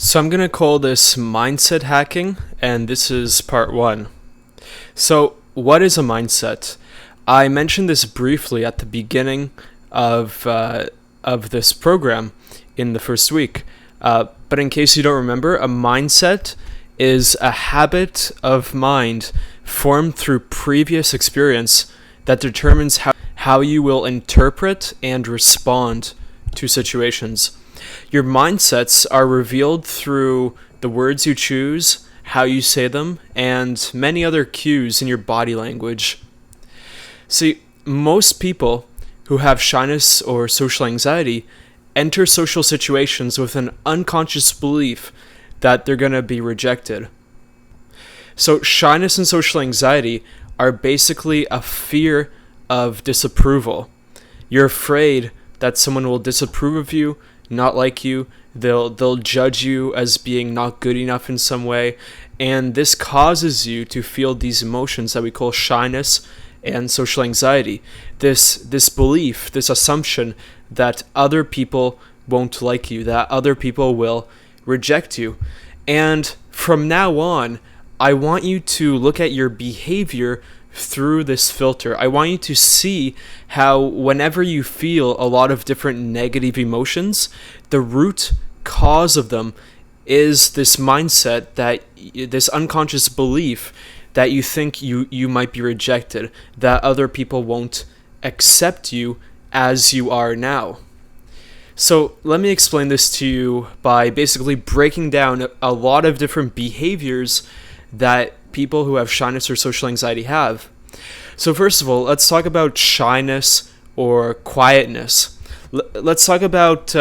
So I'm going to call this mindset hacking, and this is part one. So what is a mindset? I mentioned this briefly at the beginning of this program in the first week. But in case you don't remember, a mindset is a habit of mind formed through previous experience that determines how you will interpret and respond to situations. Your mindsets are revealed through the words you choose, how you say them, and many other cues in your body language. See, most people who have shyness or social anxiety enter social situations with an unconscious belief that they're going to be rejected. So shyness and social anxiety are basically a fear of disapproval. You're afraid that someone will disapprove of you, not like you, they'll judge you as being not good enough in some way, and this causes you to feel these emotions that we call shyness and social anxiety. This belief, this assumption that other people won't like you, that other people will reject you. And from now on, I want you to look at your behavior through this filter. I want you to see how whenever you feel a lot of different negative emotions, the root cause of them is this mindset, that this unconscious belief that you think you might be rejected, that other people won't accept you as you are now. So let me explain this to you by basically breaking down a lot of different behaviors that people who have shyness or social anxiety have. So first of all, let's talk about shyness or quietness. Let's talk about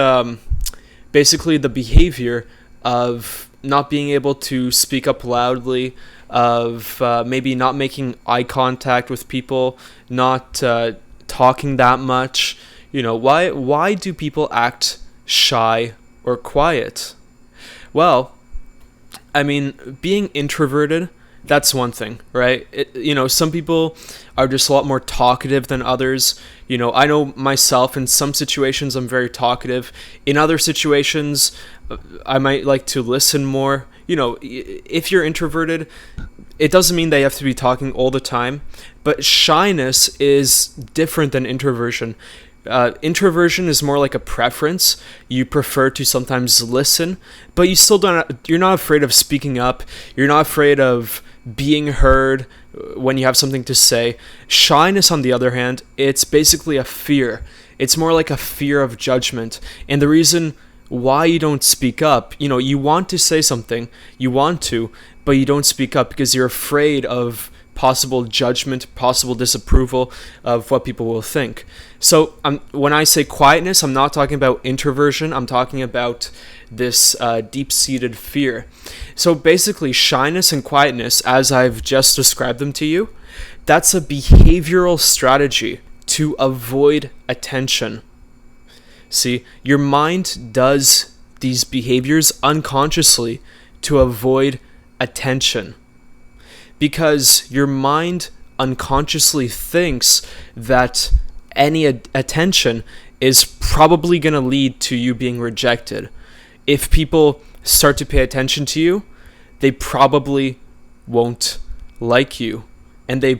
basically the behavior of not being able to speak up loudly, of maybe not making eye contact with people, not talking that much. You know, why do people act shy or quiet? Well, I mean, being introverted, that's one thing, right? Some people are just a lot more talkative than others. I know myself, in some situations I'm very talkative. In other situations, I might like to listen more. If you're introverted, it doesn't mean that you have to be talking all the time, but shyness is different than introversion. Introversion is more like a preference. You prefer to sometimes listen, but you're not afraid of speaking up. You're not afraid of being heard when you have something to say. Shyness, on the other hand, it's basically a fear. It's more like a fear of judgment. And the reason why you don't speak up, you want to say something, but you don't speak up because you're afraid of possible judgment, possible disapproval of what people will think. So when I say quietness, I'm not talking about introversion. I'm talking about this deep-seated fear. So basically, shyness and quietness, as I've just described them to you, that's a behavioral strategy to avoid attention. See, your mind does these behaviors unconsciously to avoid attention, because your mind unconsciously thinks that any attention is probably going to lead to you being rejected. If people start to pay attention to you, they probably won't like you, and they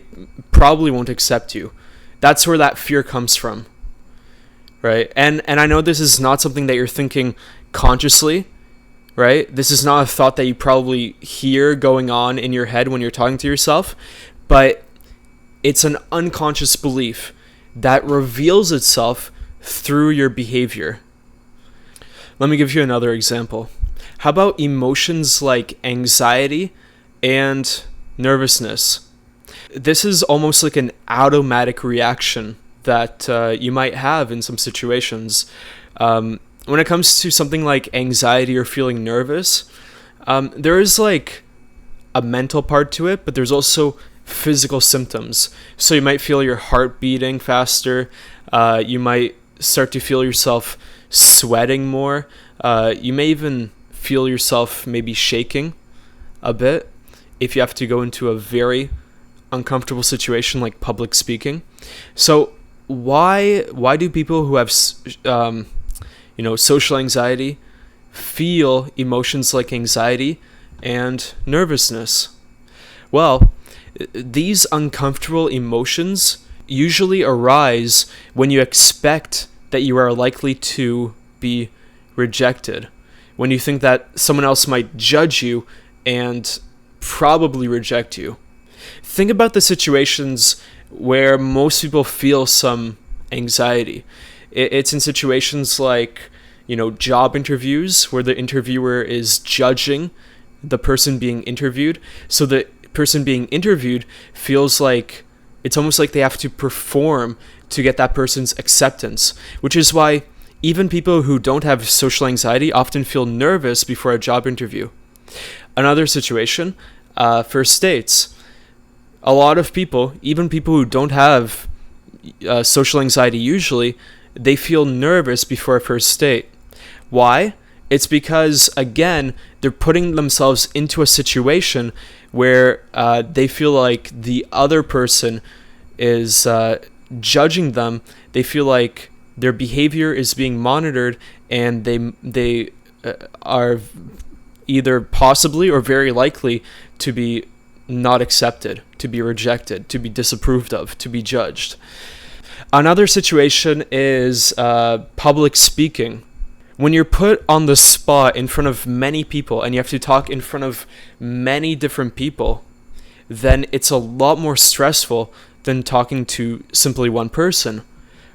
probably won't accept you. That's where that fear comes from, right? And I know this is not something that you're thinking consciously, right? This is not a thought that you probably hear going on in your head when you're talking to yourself, but it's an unconscious belief that reveals itself through your behavior. Let me give you another example. How about emotions like anxiety and nervousness? This is almost like an automatic reaction that you might have in some situations. When it comes to something like anxiety or feeling nervous, there is like a mental part to it, but there's also physical symptoms. So you might feel your heart beating faster. You might start to feel yourself sweating more. You may even feel yourself maybe shaking a bit if you have to go into a very uncomfortable situation like public speaking. So why do people who have social anxiety feel emotions like anxiety and nervousness? Well, these uncomfortable emotions usually arise when you expect that you are likely to be rejected, when you think that someone else might judge you and probably reject you. Think about the situations where most people feel some anxiety. It's in situations like, job interviews where the interviewer is judging the person being interviewed. So the person being interviewed feels like it's almost like they have to perform to get that person's acceptance, which is why even people who don't have social anxiety often feel nervous before a job interview. Another situation, first dates. A lot of people, even people who don't have social anxiety usually, they feel nervous before a first date. Why? It's because, again, they're putting themselves into a situation where they feel like the other person is judging them. They feel like their behavior is being monitored, and they are either possibly or very likely to be not accepted, to be rejected, to be disapproved of, to be judged. Another situation is public speaking. When you're put on the spot in front of many people and you have to talk in front of many different people, then it's a lot more stressful than talking to simply one person.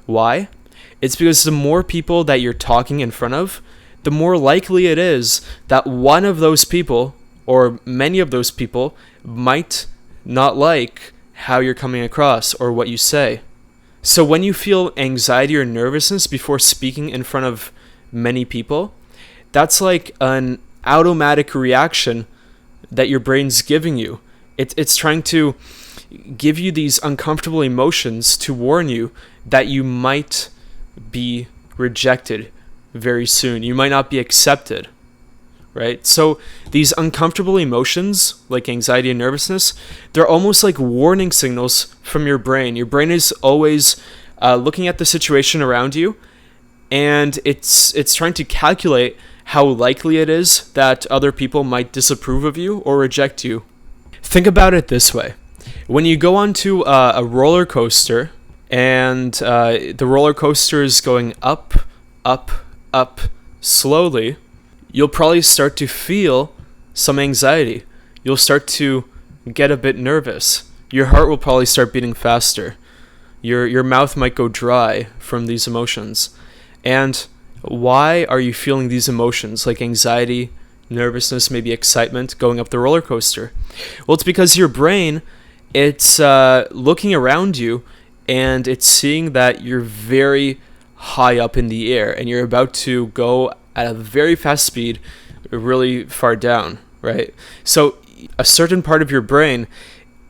Why? It's because the more people that you're talking in front of, the more likely it is that one of those people or many of those people might not like how you're coming across or what you say. So when you feel anxiety or nervousness before speaking in front of many people, that's like an automatic reaction that your brain's giving you. It's trying to give you these uncomfortable emotions to warn you that you might be rejected very soon. You might not be accepted, right? So these uncomfortable emotions, like anxiety and nervousness, they're almost like warning signals from your brain. Your brain is always looking at the situation around you, and it's trying to calculate how likely it is that other people might disapprove of you or reject you. Think about it this way. When you go onto a roller coaster and the roller coaster is going up, up, up slowly, you'll probably start to feel some anxiety. You'll start to get a bit nervous. Your heart will probably start beating faster. Your mouth might go dry from these emotions. And why are you feeling these emotions like anxiety, nervousness, maybe excitement going up the roller coaster? Well, it's because your brain, it's looking around you and it's seeing that you're very high up in the air and you're about to go at a very fast speed really far down, right? So a certain part of your brain,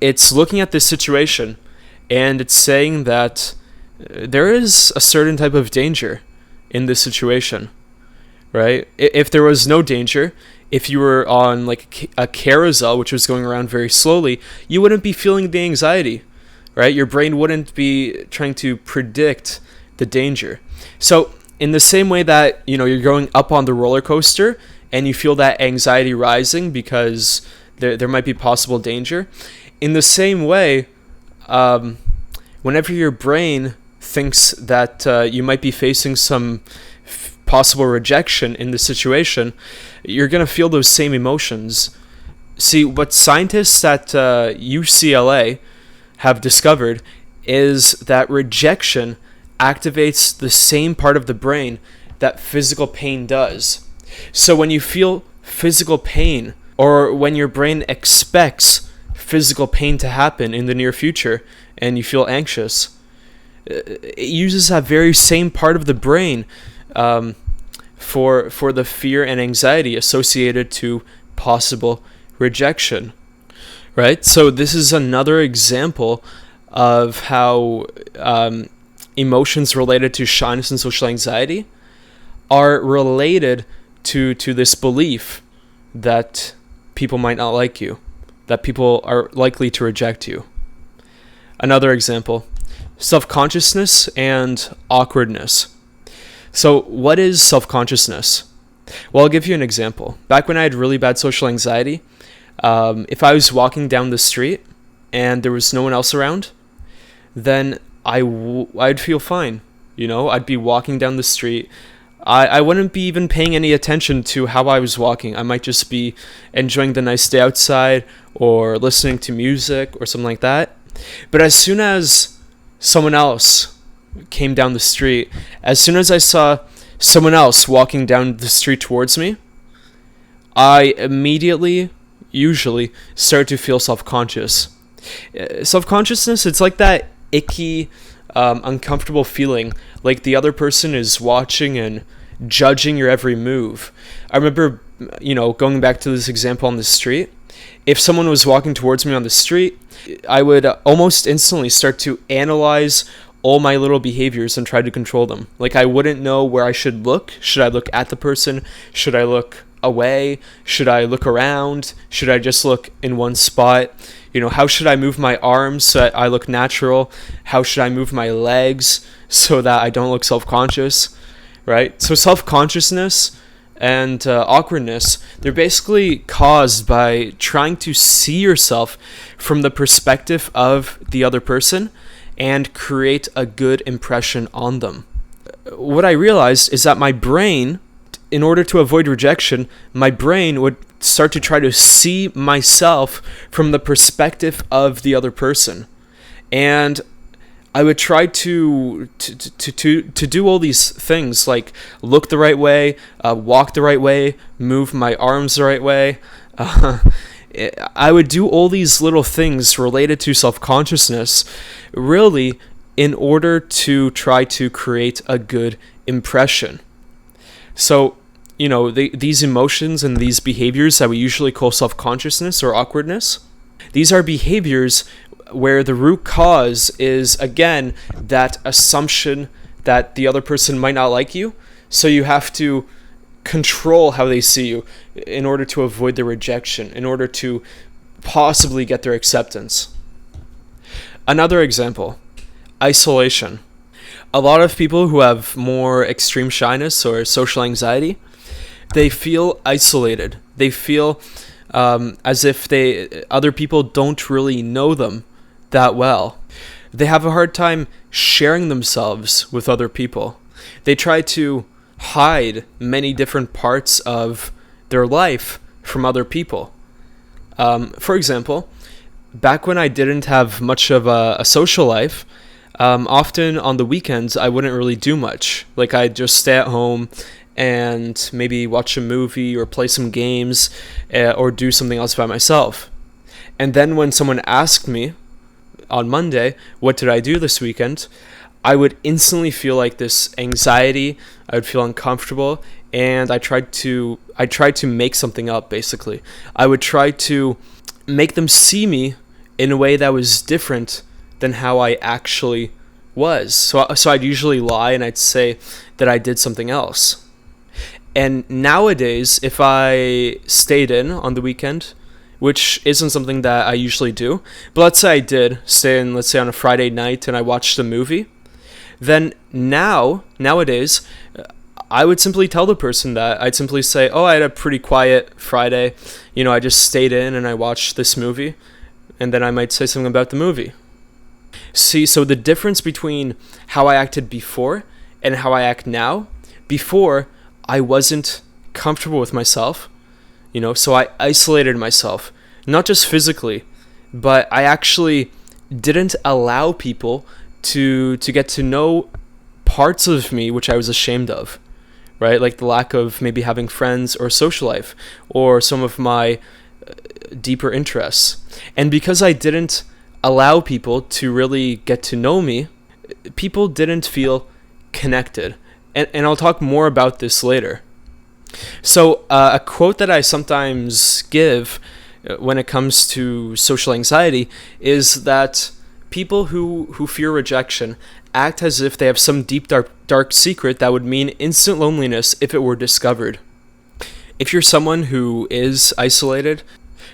it's looking at this situation and it's saying that there is a certain type of danger in this situation, right? If there was no danger, if you were on like a carousel which was going around very slowly, you wouldn't be feeling the anxiety, right? Your brain wouldn't be trying to predict the danger. So in the same way that you're going up on the roller coaster and you feel that anxiety rising because there might be possible danger, in the same way, whenever your brain thinks that you might be facing some possible rejection in the situation, you're going to feel those same emotions. See, what scientists at UCLA have discovered is that rejection activates the same part of the brain that physical pain does. So when you feel physical pain, or when your brain expects physical pain to happen in the near future and you feel anxious, it uses that very same part of the brain for the fear and anxiety associated to possible rejection, right? So this is another example of how emotions related to shyness and social anxiety are related to this belief that people might not like you, that people are likely to reject you. Another example, self-consciousness and awkwardness. So what is self-consciousness? Well, I'll give you an example. Back when I had really bad social anxiety, if I was walking down the street and there was no one else around, then I'd feel fine. I'd be walking down the street. I wouldn't be even paying any attention to how I was walking. I might just be enjoying the nice day outside or listening to music or something like that. But as soon as someone else came down the street, as soon as I saw someone else walking down the street towards me, I immediately, usually, start to feel self-conscious. Self-consciousness, it's like that icky, uncomfortable feeling, like the other person is watching and judging your every move. I remember, going back to this example on the street, if someone was walking towards me on the street, I would almost instantly start to analyze all my little behaviors and try to control them. Like, I wouldn't know where I should look. Should I look at the person? Should I look away? Should I look around? Should I just look in one spot? How should I move my arms so that I look natural? How should I move my legs so that I don't look self-conscious, right? So self-consciousness and awkwardness, they're basically caused by trying to see yourself from the perspective of the other person and create a good impression on them. What I realized is that my brain, in order to avoid rejection, my brain would start to try to see myself from the perspective of the other person. And I would try to do all these things, like look the right way, walk the right way, move my arms the right way. I would do all these little things related to self-consciousness, really, in order to try to create a good impression. So, these emotions and these behaviors that we usually call self-consciousness or awkwardness, these are behaviors where the root cause is, again, that assumption that the other person might not like you. So you have to control how they see you in order to avoid the rejection, in order to possibly get their acceptance. Another example, isolation. A lot of people who have more extreme shyness or social anxiety, they feel isolated. They feel as if other people don't really know them that well. They have a hard time sharing themselves with other people. They try to hide many different parts of their life from other people. For example, back when I didn't have much of a social life, often on the weekends I wouldn't really do much. Like, I'd just stay at home and maybe watch a movie or play some games or do something else by myself. And then when someone asked me on Monday, what did I do this weekend? I would instantly feel like this anxiety. I would feel uncomfortable, and I tried to make something up, basically. I would try to make them see me in a way that was different than how I actually was. So I'd usually lie and I'd say that I did something else. And nowadays, if I stayed in on the weekend, which isn't something that I usually do, but let's say I did stay in, let's say on a Friday night, and I watched a movie, then nowadays, I would simply tell the person that. I'd simply say, I had a pretty quiet Friday. I just stayed in and I watched this movie, and then I might say something about the movie. See, so the difference between how I acted before and how I act now, before I wasn't comfortable with myself, so I isolated myself, not just physically, but I actually didn't allow people to get to know parts of me which I was ashamed of, right? Like the lack of maybe having friends or social life, or some of my deeper interests. And because I didn't allow people to really get to know me, people didn't feel connected. And I'll talk more about this later. So a quote that I sometimes give when it comes to social anxiety is that people who fear rejection act as if they have some deep, dark secret that would mean instant loneliness if it were discovered. If you're someone who is isolated,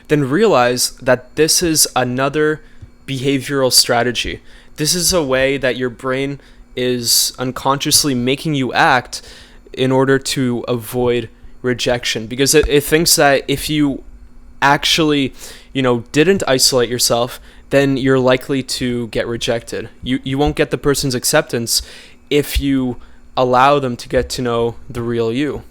then realize that this is another behavioral strategy. This is a way that your brain is unconsciously making you act in order to avoid rejection, because it thinks that if you actually, didn't isolate yourself, then you're likely to get rejected. You won't get the person's acceptance if you allow them to get to know the real you.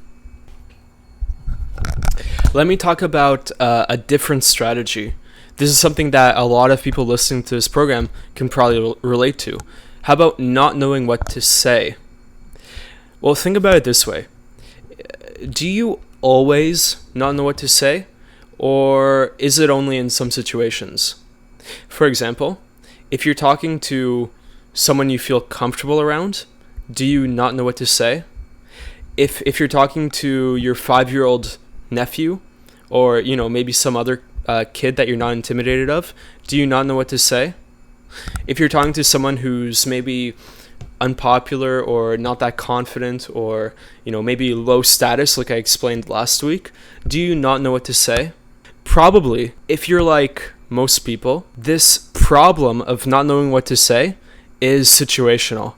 Let me talk about a different strategy. This is something that a lot of people listening to this program can probably relate to. How about not knowing what to say? Well, think about it this way. Do you always not know what to say? Or is it only in some situations? For example, if you're talking to someone you feel comfortable around, do you not know what to say? If you're talking to your 5-year-old nephew, or maybe some other kid that you're not intimidated of, do you not know what to say? If you're talking to someone who's maybe unpopular or not that confident, or maybe low status, like I explained last week, do you not know what to say? Probably. If you're like most people, this problem of not knowing what to say is situational.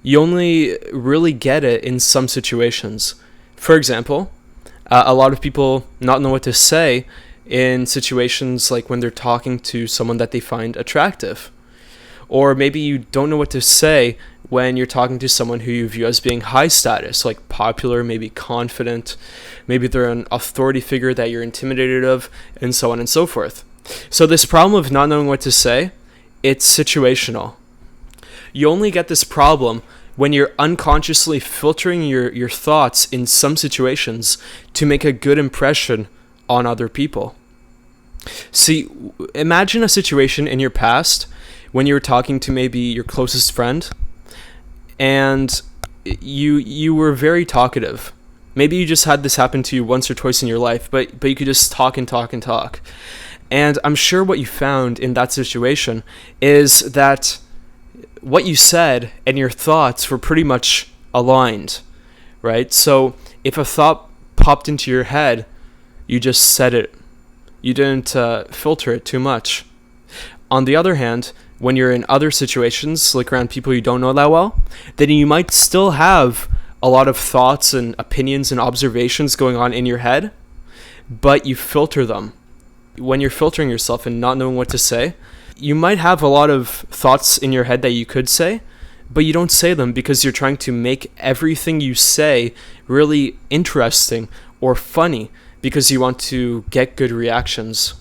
You only really get it in some situations. For example, a lot of people not know what to say in situations like when they're talking to someone that they find attractive. Or maybe you don't know what to say when you're talking to someone who you view as being high status, like popular, maybe confident, maybe they're an authority figure that you're intimidated of, and so on and so forth. So this problem of not knowing what to say, it's situational. You only get this problem when you're unconsciously filtering your thoughts in some situations to make a good impression on other people. See, imagine a situation in your past when you were talking to maybe your closest friend, and you were very talkative. Maybe you just had this happen to you once or twice in your life, but you could just talk and talk and talk. And I'm sure what you found in that situation is that what you said and your thoughts were pretty much aligned, right? So if a thought popped into your head, you just said it. You didn't filter it too much. On the other hand, when you're in other situations, like around people you don't know that well, then you might still have a lot of thoughts and opinions and observations going on in your head, but you filter them. When you're filtering yourself and not knowing what to say, you might have a lot of thoughts in your head that you could say, but you don't say them because you're trying to make everything you say really interesting or funny because you want to get good reactions.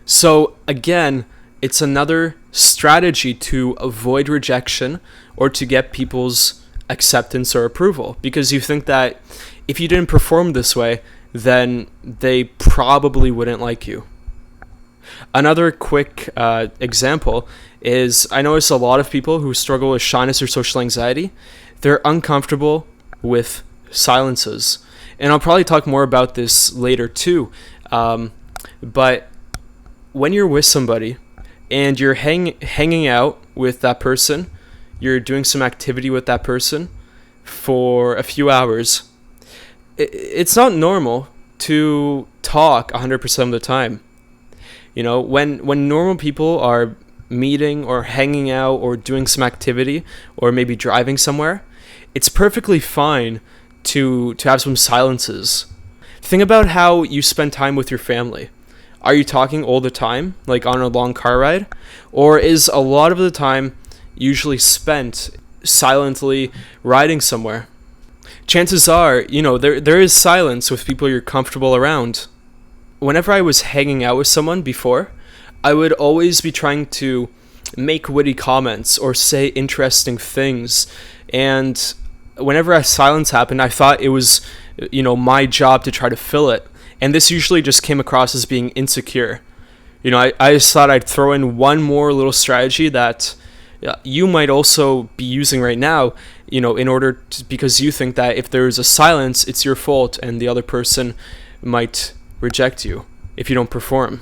So again, it's another strategy to avoid rejection or to get people's acceptance or approval, because you think that if you didn't perform this way, then they probably wouldn't like you. Another quick example is I notice a lot of people who struggle with shyness or social anxiety, they're uncomfortable with silences. And I'll probably talk more about this later too. But when you're with somebody and you're hanging out with that person, you're doing some activity with that person for a few hours, it's not normal to talk 100% of the time. When normal people are meeting or hanging out or doing some activity or maybe driving somewhere, it's perfectly fine to have some silences. Think about how you spend time with your family. Are you talking all the time, like on a long car ride? Or is a lot of the time usually spent silently riding somewhere? Chances are, there is silence with people you're comfortable around. Whenever I was hanging out with someone before, I would always be trying to make witty comments or say interesting things. And whenever a silence happened, I thought it was, my job to try to fill it. And this usually just came across as being insecure. I just thought I'd throw in one more little strategy that you might also be using right now, because you think that if there's a silence, it's your fault and the other person might reject you if you don't perform.